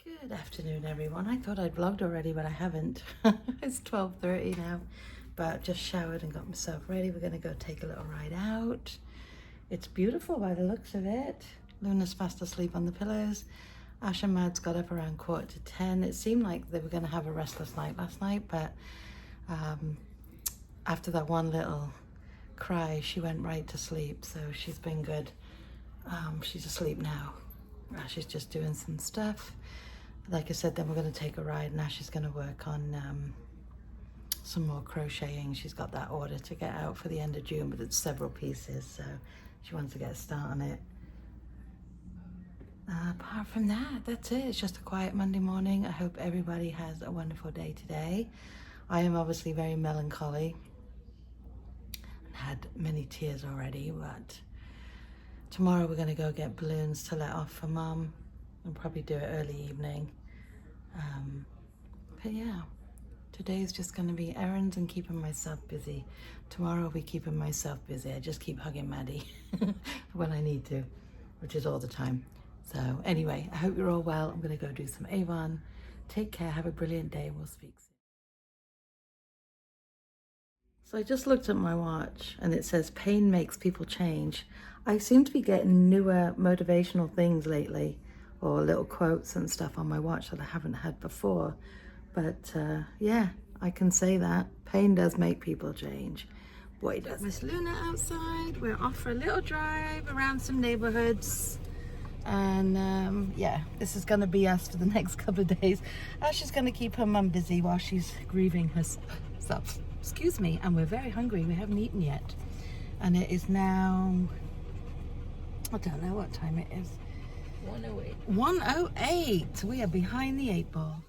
Good afternoon, everyone. I thought I'd vlogged already, but I haven't. It's 12:30 now, but just showered and got myself ready. We're going to go take a little ride out. It's beautiful by the looks of it. Luna's fast asleep on the pillows. Ash and Mads got up around 9:45. It seemed like they were going to have a restless night last night, but after that one little cry, she went right to sleep, so she's been good. She's asleep now. Ash is just doing some stuff. Like I said, then we're going to take a ride and Ash is going to work on some more crocheting. She's got that order to get out for the end of June, but it's several pieces, so she wants to get a start on it. Apart from that, that's it. It's just a quiet Monday morning. I hope everybody has a wonderful day today. I am obviously very melancholy and had many tears already, but tomorrow we're going to go get balloons to let off for Mum and probably do it early evening. But yeah, today's just going to be errands and keeping myself busy. Tomorrow I'll be keeping myself busy. I just keep hugging Maddie when I need to, which is all the time. So anyway, I hope you're all well. I'm going to go do some Avon. Take care. Have a brilliant day. We'll speak soon. So I just looked at my watch and it says pain makes people change. I seem to be getting newer motivational things lately, or little quotes and stuff on my watch that I haven't had before. But yeah, I can say that. Pain does make people change. Boy, does. Miss Luna outside. We're off for a little drive around some neighborhoods. And yeah, this is going to be us for the next couple of days. Ash is going to keep her mum busy while she's grieving herself. Excuse me, and we're very hungry. We haven't eaten yet. And it is now, I don't know what time it is. 1:08. 1:08. We are behind the 8 ball.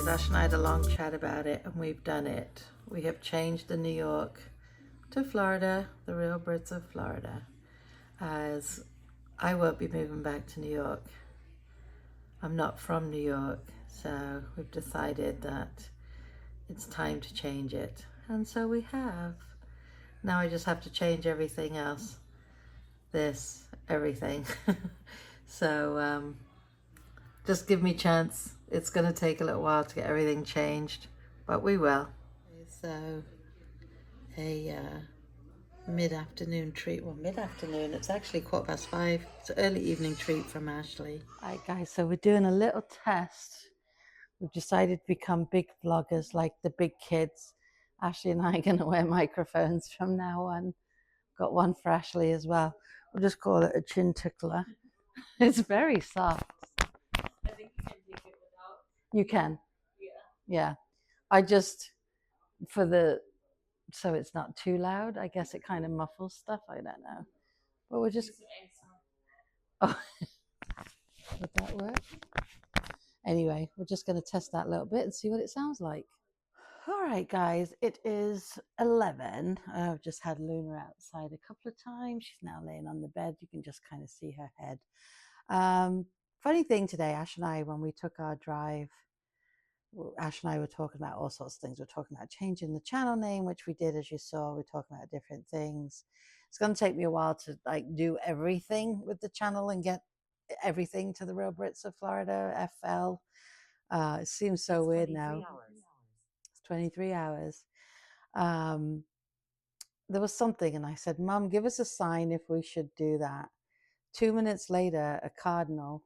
Ash and I had a long chat about it, and we've done it. We have changed the New York to Florida, the real Brits of Florida, as I won't be moving back to New York. I'm not from New York, so we've decided that it's time to change it. And so we have. Now I just have to change everything else. Everything. So just give me a chance. It's going to take a little while to get everything changed, but we will. So a mid-afternoon treat. Well, mid-afternoon, it's actually 5:15. It's an early evening treat from Ashley. All right, guys, so we're doing a little test. We've decided to become big vloggers like the big kids. Ashley and I are going to wear microphones from now on. Got one for Ashley as well. We'll just call it a chin tickler. It's very soft. I think you can take it without. You can? Yeah. Yeah. I just, so it's not too loud. I guess it kind of muffles stuff. I don't know. But we'll just, Oh, would that work? Anyway, we're just going to test that a little bit and see what it sounds like. All right, guys, it is 11. I've just had Luna outside a couple of times. She's now laying on the bed. You can just kind of see her head. Funny thing today, Ash and I, when we took our drive, Ash and I were talking about all sorts of things. We're talking about changing the channel name, which we did, as you saw. We're talking about different things. It's going to take me a while to do everything with the channel and get everything to the Real Brits of Florida, FL. It seems so weird now. It's 23 hours. There was something, and I said, Mum, give us a sign if we should do that. 2 minutes later, a cardinal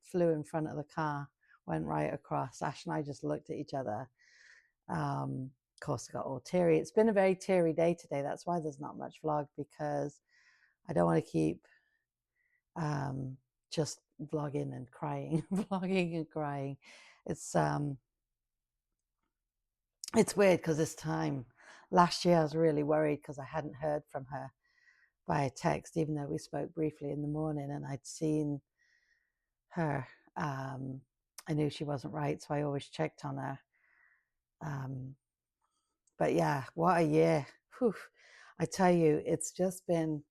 flew in front of the car, went right across. Ash and I just looked at each other. Of course, I got all teary. It's been a very teary day today. That's why there's not much vlog, because I don't want to keep just vlogging and crying, vlogging and crying. It's weird because this time last year I was really worried because I hadn't heard from her via text, even though we spoke briefly in the morning and I'd seen her. I knew she wasn't right, so I always checked on her. But yeah, what a year. Whew. I tell you, it's just been,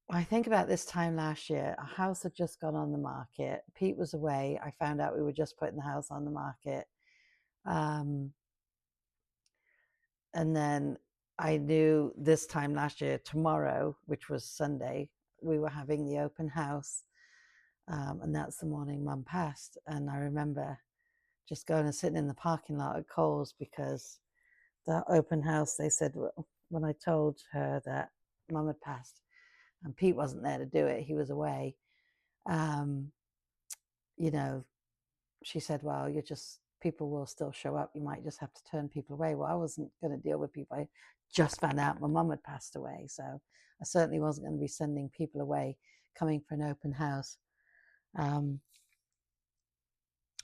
I think about this time last year, a house had just gone on the market. Pete was away. I found out we were just putting the house on the market. And then I knew this time last year, tomorrow, which was Sunday, we were having the open house. And that's the morning Mum passed. And I remember just going and sitting in the parking lot at Coles, because the open house, they said, when I told her that Mum had passed, and Pete wasn't there to do it, he was away, you know, she said, well, people will still show up. You might just have to turn people away. Well, I wasn't going to deal with people. I just found out my mum had passed away. So I certainly wasn't going to be sending people away coming for an open house.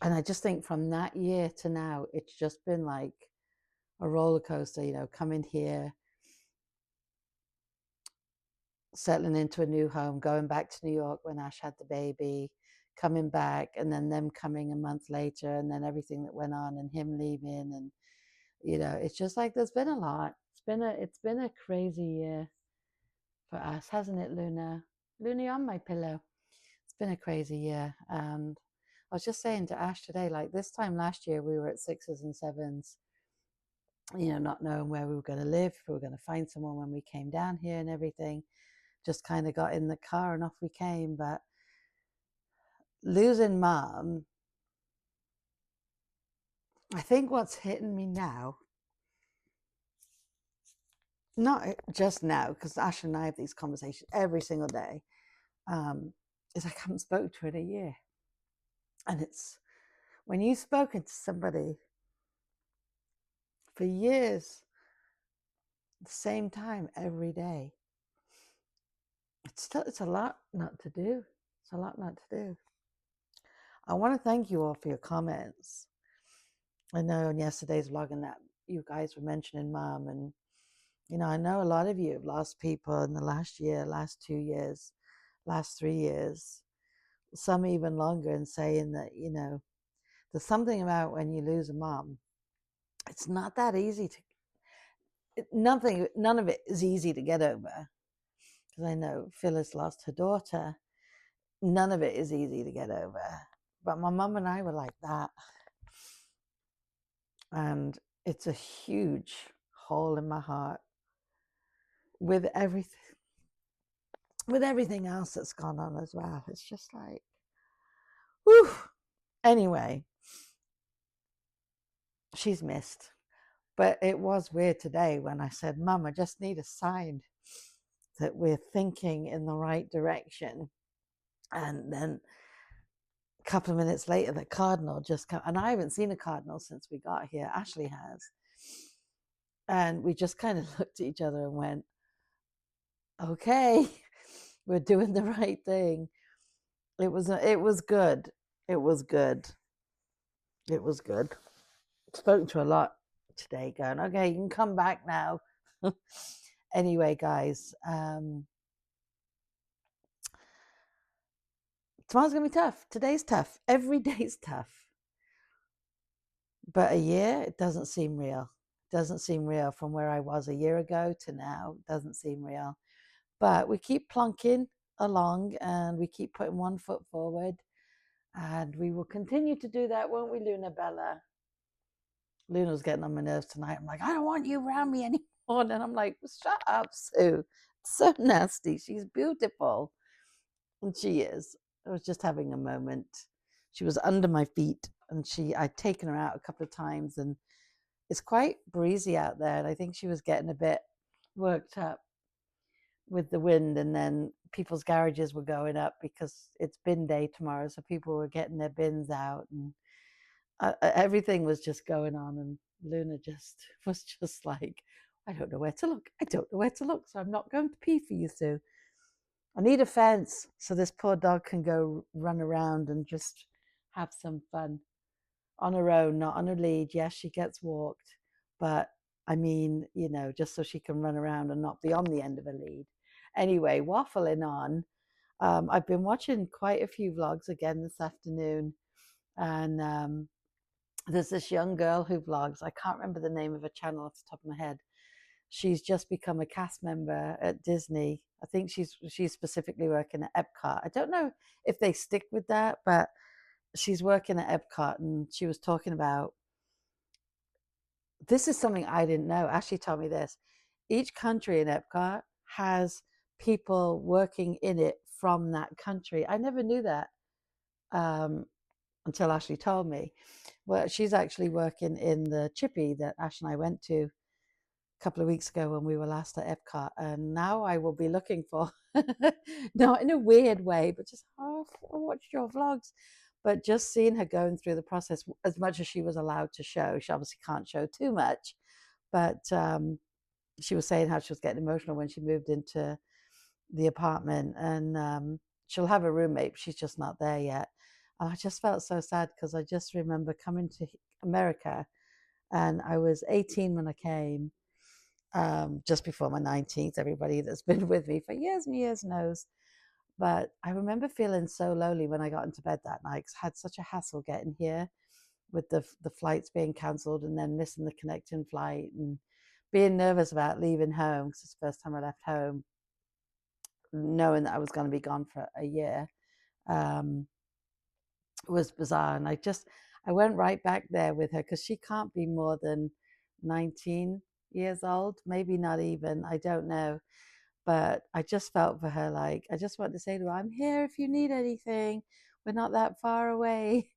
And I just think from that year to now, it's just been like a roller coaster, coming here, settling into a new home, going back to New York when Ash had the baby, coming back, and then them coming a month later, and then everything that went on, and him leaving, and it's just like there's been a lot. It's been a crazy year for us, hasn't it, Luna? Luna, on my pillow. It's been a crazy year, and I was just saying to Ash today, like this time last year, we were at 6s and 7s, not knowing where we were going to live, if we were going to find someone when we came down here and everything. Just kind of got in the car and off we came. But losing Mum, I think what's hitting me now, not just now, because Ash and I have these conversations every single day, is I haven't spoken to her in a year. And it's when you've spoken to somebody for years, the same time every day, it's a lot not to do. It's a lot not to do. I want to thank you all for your comments. I know in yesterday's vlog that you guys were mentioning Mum, and I know a lot of you have lost people in the last year, last 2 years, last 3 years, some even longer, and saying that, there's something about when you lose a mom, it's not that easy none of it is easy to get over. Because I know Phyllis lost her daughter. None of it is easy to get over. But my mum and I were like that. And it's a huge hole in my heart with everything else that's gone on as well. It's just like, whew. Anyway, she's missed. But it was weird today when I said, Mum, I just need a sign that we're thinking in the right direction. And then a couple of minutes later, the cardinal just come, and I haven't seen a cardinal since we got here. Ashley has. And we just kind of looked at each other and went, okay, we're doing the right thing. It was good. It was good. It was good. Spoken to a lot today, going, okay, you can come back now. Anyway, guys, tomorrow's going to be tough. Today's tough. Every day's tough. But a year, it doesn't seem real. It doesn't seem real from where I was a year ago to now. It doesn't seem real. But we keep plunking along and we keep putting one foot forward. And we will continue to do that, won't we, Luna Bella? Luna's getting on my nerves tonight. I'm like, I don't want you around me anymore. And I'm like, shut up, Sue. It's so nasty. She's beautiful. And she is. I was just having a moment. She was under my feet and I'd taken her out a couple of times and it's quite breezy out there. And I think she was getting a bit worked up with the wind, and then people's garages were going up because it's bin day tomorrow. So people were getting their bins out and everything was just going on. And Luna just was just like, I don't know where to look. I don't know where to look. So I'm not going to pee for you, Sue. I need a fence so this poor dog can go run around and just have some fun on her own, not on a lead. Yes, she gets walked, but I mean, you know, just so she can run around and not be on the end of a lead. Anyway, waffling on. I've been watching quite a few vlogs again this afternoon, and there's this young girl who vlogs. I can't remember the name of her channel off the top of my head. She's just become a cast member at Disney. I think she's specifically working at Epcot. I don't know if they stick with that, but she's working at Epcot, and she was talking about, this is something I didn't know. Ashley told me this. Each country in Epcot has people working in it from that country. I never knew that until Ashley told me. Well, she's actually working in the Chippy that Ash and I went to couple of weeks ago when we were last at Epcot, and now I will be looking for, not in a weird way, but just, oh, I watched your vlogs, but just seeing her going through the process as much as she was allowed to show. She obviously can't show too much, but she was saying how she was getting emotional when she moved into the apartment, and she'll have a roommate, but she's just not there yet. And I just felt so sad because I just remember coming to America, and I was 18 when I came, just before my 19th. Everybody that's been with me for years and years knows. But I remember feeling so lonely when I got into bed that night because I had such a hassle getting here with the flights being cancelled and then missing the connecting flight and being nervous about leaving home because it's the first time I left home, knowing that I was going to be gone for a year. Was bizarre. And I went right back there with her because she can't be more than 19 years old, maybe not even, I don't know. But I just felt for her, like, I just want to say to her, I'm here if you need anything. We're not that far away.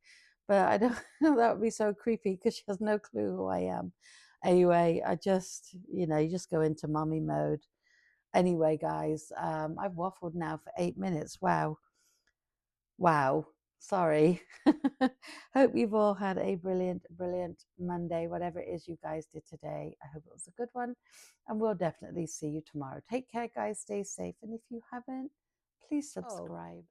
But I don't know, that would be so creepy because she has no clue who I am. Anyway, I just, you just go into mommy mode. Anyway, guys, I've waffled now for 8 minutes. Wow. Sorry. Hope you've all had a brilliant Monday, whatever it is you guys did today. I hope it was a good one, and we'll definitely see you tomorrow. Take care, guys. Stay safe, and if you haven't, please subscribe.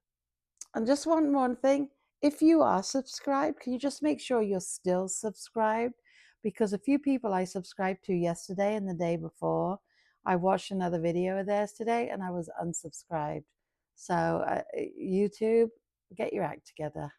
And just one more thing, if you are subscribed, can you just make sure you're still subscribed? Because a few people I subscribed to yesterday and the day before, I watched another video of theirs today and I was unsubscribed. So YouTube, get your act together.